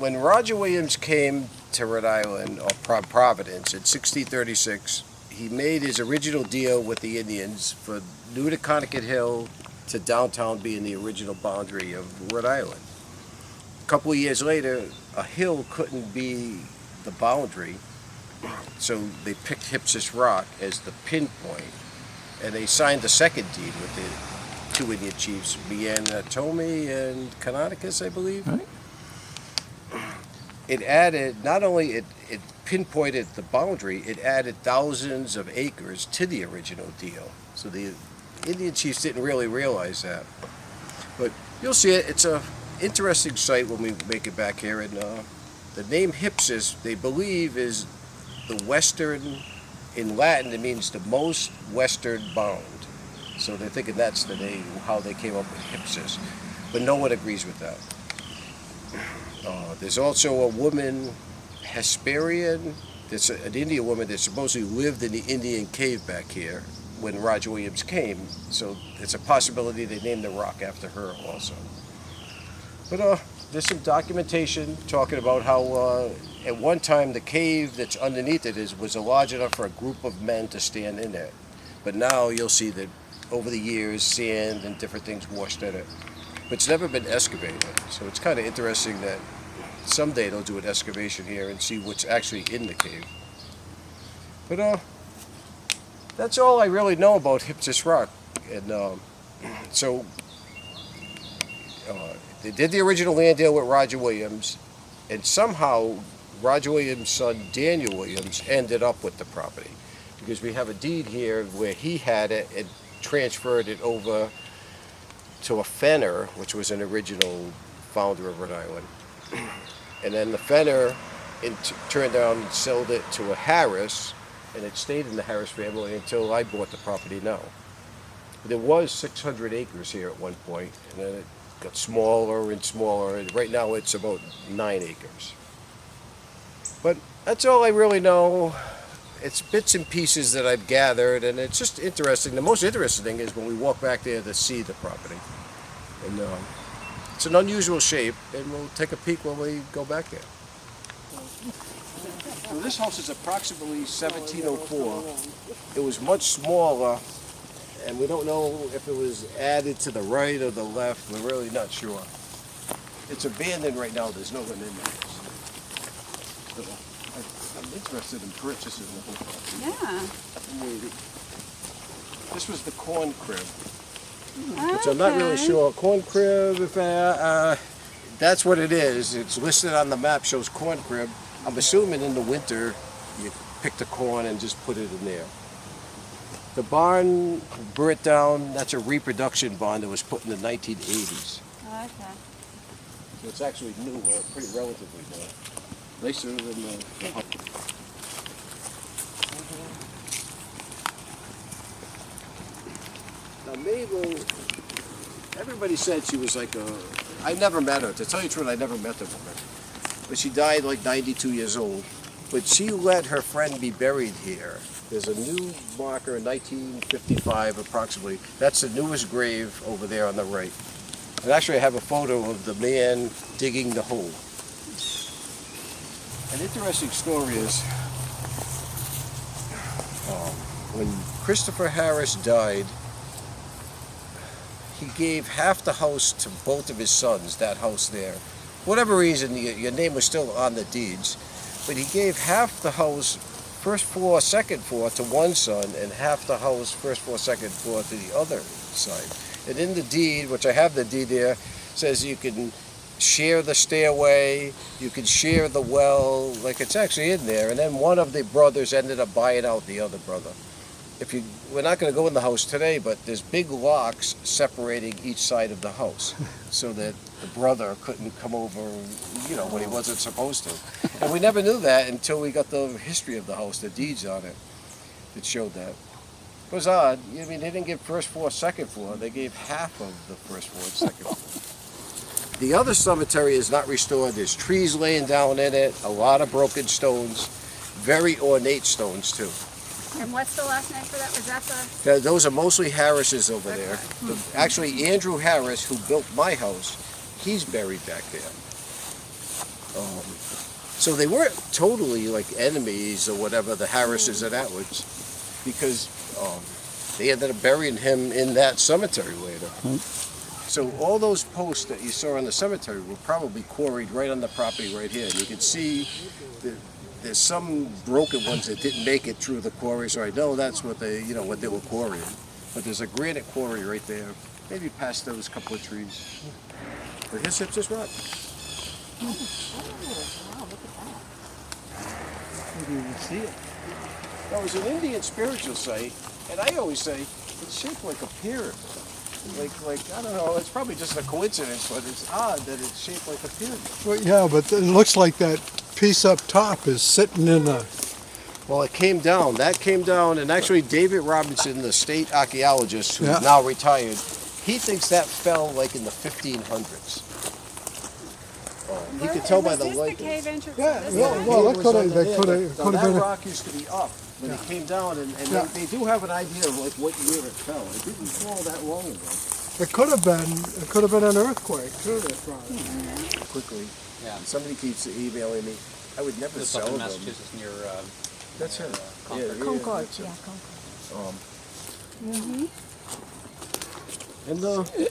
when Roger Williams came to Rhode Island, or Providence, in 1636, he made his original deal with the Indians for New to Connecticut Hill to downtown being the original boundary of Rhode Island. A couple of years later, a hill couldn't be the boundary, so they picked Hipsis Rock as the pinpoint, and they signed the second deed with the two Indian chiefs, Mianatomi and Canonicus, I believe. Right. It added, not only it pinpointed the boundary, it added thousands of acres to the original deal. So the Indian chiefs didn't really realize that. But you'll see it. It's a interesting site when we make it back here. And the name Hipsis, they believe, is the western, in Latin it means the most western bound. So they're thinking that's the name, how they came up with Hipsis. But no one agrees with that. There's also a woman, Hesperian, that's an Indian woman that supposedly lived in the Indian cave back here when Roger Williams came. So it's a possibility they named the rock after her also. But there's some documentation talking about how at one time the cave that's underneath it was large enough for a group of men to stand in it. But now you'll see that over the years sand and different things washed in it. But it's never been excavated. So it's kind of interesting that someday they'll do an excavation here and see what's actually in the cave. But that's all I really know about Hipsis Rock. And so they did the original land deal with Roger Williams, and somehow Roger Williams' son Daniel Williams ended up with the property, because we have a deed here where he had it and transferred it over to a Fenner, which was an original founder of Rhode Island. And then the Fenner turned around and sold it to a Harris, and it stayed in the Harris family until I bought the property now. There was 600 acres here at one point, and then it got smaller and smaller, and right now it's about 9 acres. But that's all I really know. It's bits and pieces that I've gathered, and it's just interesting. The most interesting thing is when we walk back there to see the property. And it's an unusual shape, and we'll take a peek when we go back there. So this house is approximately 1704. It was much smaller, and we don't know if it was added to the right or the left. We're really not sure. It's abandoned right now. There's no one in there. So I'm interested in purchasing the whole property. Yeah. Maybe. This was the corn crib, Okay. which I'm not really sure. Corn crib, if that's what it is. It's listed on the map, shows corn crib. I'm assuming in the winter you pick the corn and just put it in there. The barn burnt down. That's a reproduction barn that was put in the 1980s. Okay. So it's actually new, or pretty relatively new. Nicer than the house. Now Mabel, everybody said she was like I never met her. To tell you the truth, I never met the woman. But she died like 92 years old. But she let her friend be buried here. There's a new marker in 1955 approximately. That's the newest grave over there on the right. And actually I have a photo of the man digging the hole. An interesting story is when Christopher Harris died, he gave half the house to both of his sons, that house there. For whatever reason, your name was still on the deeds, but he gave half the house, first floor, second floor, to one son, and half the house, first floor, second floor, to the other side. And in the deed, which I have the deed there, says you can share the stairway, you can share the well, like it's actually in there. And then one of the brothers ended up buying out the other brother. We're not going to go in the house today, but there's big locks separating each side of the house so that the brother couldn't come over, when he wasn't supposed to. And we never knew that until we got the history of the house, the deeds on it, that showed that. It was odd. I mean, they didn't give first floor, second floor. They gave half of the first floor and second floor. The other cemetery is not restored. There's trees laying down in it, a lot of broken stones, very ornate stones too. And what's the last name for that? Was that the... Those are mostly Harrises over there. Actually, Andrew Harris, who built my house, he's buried back there. So they weren't totally like enemies or whatever, the Harrises and Atwoods, because they ended up burying him in that cemetery later. So all those posts that you saw in the cemetery were probably quarried right on the property right here. And you can see that there's some broken ones that didn't make it through the quarry, so I know that's what they, what they were quarrying. But there's a granite quarry right there, maybe past those couple of trees. But here's Hipsis Rock. Oh, wow, look at that. You didn't even see it. That was an Indian spiritual site, and I always say it's shaped like a pyramid. Like I don't know, it's probably just a coincidence, but it's odd that it's shaped like a pyramid. Well, yeah, but it looks like that piece up top is sitting in a... Well, it came down. That came down, and actually David Robinson, the state archaeologist who's Yeah. now retired, he thinks that fell like in the 1500s. You could tell by the Was light. this the cave entrance? Yeah, This well, one? well, It that was could under have, there, that but could have that been... rock used to be up when it came down, and Yeah. they do have an idea of like what year it fell. It didn't fall that long ago. It could have been an earthquake, too, that probably. Quickly. Yeah. Somebody keeps emailing me. I would never This sell up in them. Massachusetts near That's it. Concord. Concord, that's it. yeah, Concord.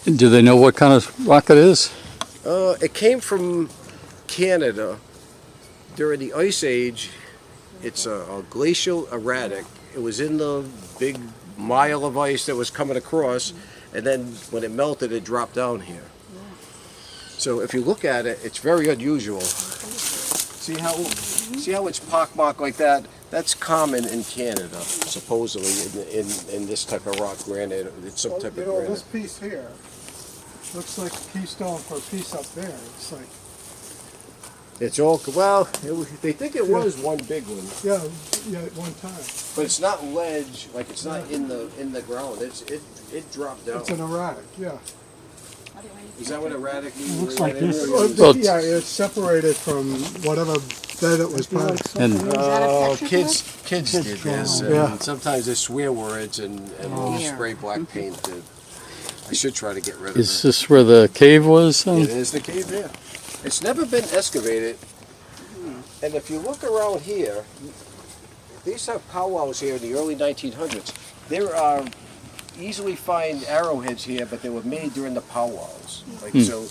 And Do they know what kind of rock it is? it came from Canada during the Ice Age. It's a glacial erratic. It was in the big mile of ice that was coming across, and then when it melted, it dropped down here. So if you look at it, it's very unusual. See how it's pockmarked like that? That's common in Canada, supposedly, in this type of rock granite. It's some Well, type you of know, granite. this piece here looks like a keystone for a piece up there. It's like, It's all, well, they think it was one big one, yeah, at one time. but it's not ledge, like it's not in the ground. It dropped down. It's an erratic, yeah. Is that what erratic means? Looks like this. Well, Yeah, it's separated from whatever bed it was part of. And Oh, kids did this. And Yeah. sometimes they swear words and we'll Yeah. spray black paint. I should try to get rid of is it. this where the cave was? It is the cave there. It's never been excavated. And if you look around here, they used to have powwows here in the early 1900s. There are easily find arrowheads here, but they were made during the powwows. Like so,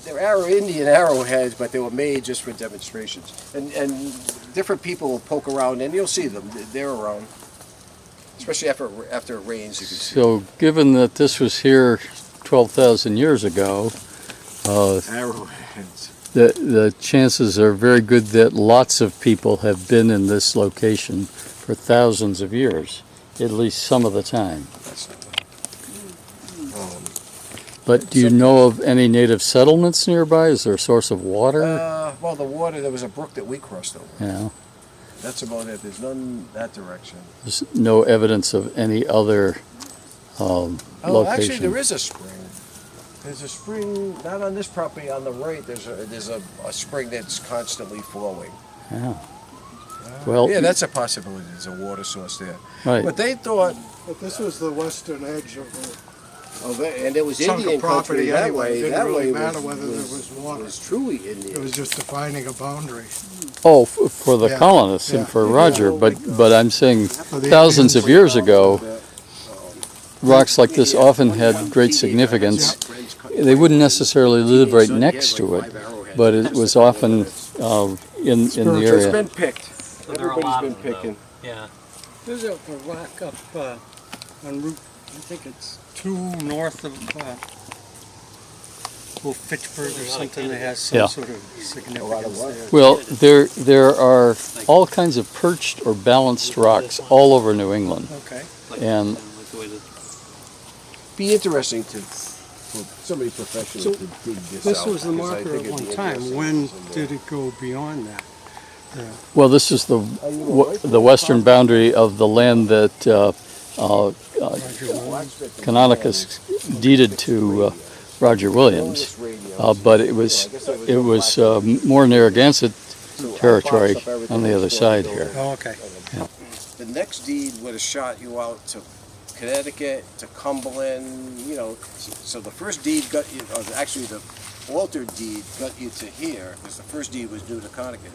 they're Indian arrowheads, but they were made just for demonstrations. And different people will poke around, and you'll see them. They're around, especially after it rains. You can see So, given that this was here 12,000 years ago, arrowheads. the chances are very good that lots of people have been in this location for thousands of years, at least some of the time. That's not, But do you know of any native settlements nearby? Is there a source of water? well, the water. There was a brook that we crossed over. Yeah. That's about it. There's none that direction. There's no evidence of any other Oh, location. actually, there is a spring. There's a spring, not on this property, on the right, there's a spring that's constantly flowing. Yeah. Well, Yeah, that's a possibility, there's a water source there. right. But they thought, But this was the western edge of and it was the chunk Indian of property country that anyway. way. It didn't That really way matter whether there was water. was truly It Indian. was just defining a boundary. Oh, for the Yeah. colonists Yeah. and for Roger, but I'm saying For the thousands Indians. of years ago, rocks like this often had great significance. They wouldn't necessarily live right next to it, but it was often in the It's area. been picked. So there are a lot Everybody's been of them, picking. Yeah. There's a rock up on Route, I think it's 2 north of Fitchburg or something that has some Yeah. sort of significance what? there. Well, there are all kinds of perched or balanced rocks all over New England, Okay. and Like the way that Be interesting for somebody professional So, to dig this This out, was the because I marker think at it'd one be time. interesting When to know. did it go beyond that? well, this is the western boundary of the land that Canonicus deeded to Roger Williams. But it was more Narragansett territory on the other side here. Oh, okay. The next deed would have shot you out to Connecticut to Cumberland, you know. So the first deed got you, or actually the altered deed got you to here, because the first deed was new to Connecticut.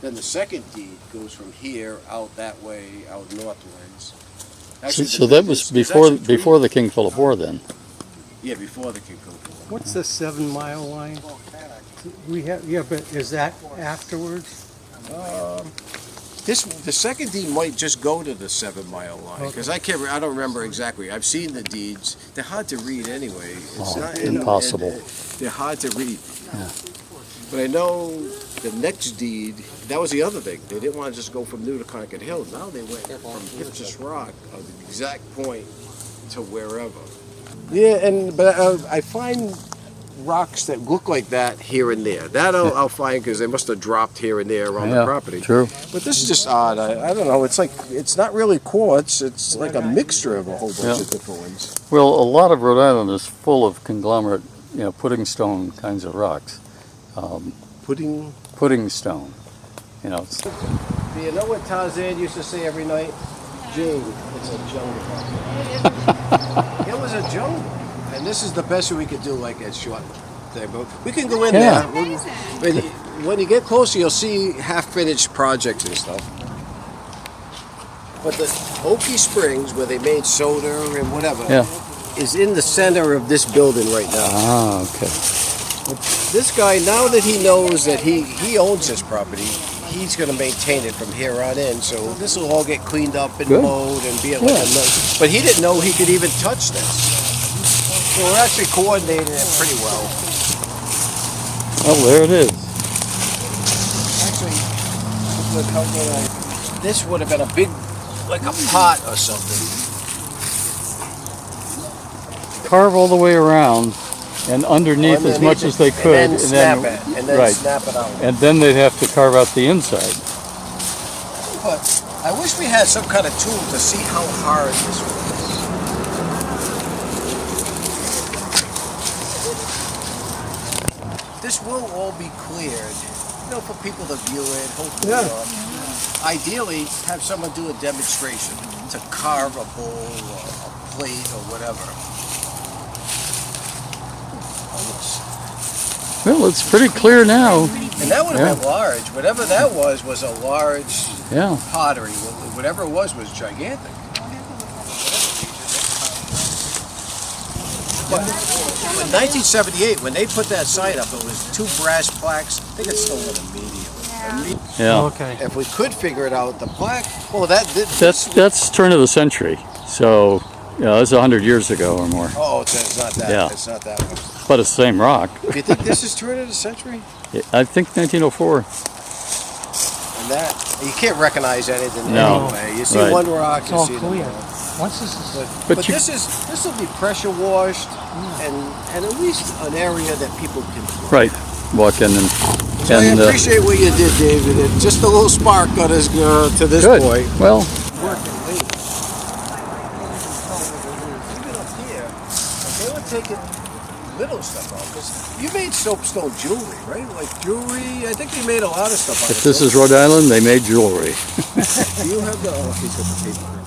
Then the second deed goes from here out that way, out northwards. Actually, So that was there's actually three- before the King Philip War then? Yeah, before the King Philip War. What's the 7 Mile line? We have, yeah, but is that afterwards? The second deed might just go to the 7 Mile line, because I don't remember exactly. I've seen the deeds. They're hard to read anyway. It's Oh, not impossible. they're hard to read. But I know the next deed, that was the other thing. They didn't want to just go from New to Concord Hill. Now they went from Hipchas Rock, the exact point, to wherever. Yeah, but I find rocks that look like that here and there. That I'll find because they must have dropped here and there around the property. True. But this is just odd. I don't know. It's like, it's not really quartz. It's like a mixture of a whole bunch of different ones. Well, a lot of Rhode Island is full of conglomerate, pudding stone kinds of rocks. Pudding stone. You know. Do you know what Tarzan used to say every night? Gene, it's a jungle. It was a jungle. And this is the best we could do, like a short thing. But we can go in there. When you get closer, you'll see half-finished projects and stuff. But the Okie Springs, where they made soda and whatever, is in the center of this building right now. Ah, okay. This guy, now that he knows that he owns this property, he's going to maintain it from here on in. So this will all get cleaned up and mowed and be like another. But he didn't know he could even touch this. So we're actually coordinating it pretty well. Oh, there it is. Actually, this would have been a big, like a pot or something. Carve all the way around and underneath as much as they could. And then snap it. And then snap it out. And then they'd have to carve out the inside. But I wish we had some kind of tool to see how hard this was. This will all be cleared, for people to view it, hopefully. Ideally, have someone do a demonstration to carve a bowl or a plate or whatever. Well, it's pretty clear now. And that would have been large. Whatever that was a large pottery. Whatever it was gigantic. But in 1978, when they put that sign up, it was 2 brass plaques. I think it's stolen immediately. Yeah. Okay. If we could figure it out, the plaque. Well, that's turn of the century. So, it's 100 years ago or more. Oh, it's not that. Yeah. It's not that one. But it's the same rock. Do you think this is turn of the century? I think 1904. And that you can't recognize anything anyway. You see one rock, It's you all see clear. them all. Once this is But this will be pressure washed and at least an area that people can Right. Walk in and So I appreciate what you did, David. And just a little spark got us to this good. point. Well, Working late. Even up here, they were taking little stuff off. Because you made soapstone jewelry, right? Like jewelry. I think they made a lot of stuff out of if this is Rhode Island, they made jewelry. Do you have the? Oh, he's got the paper.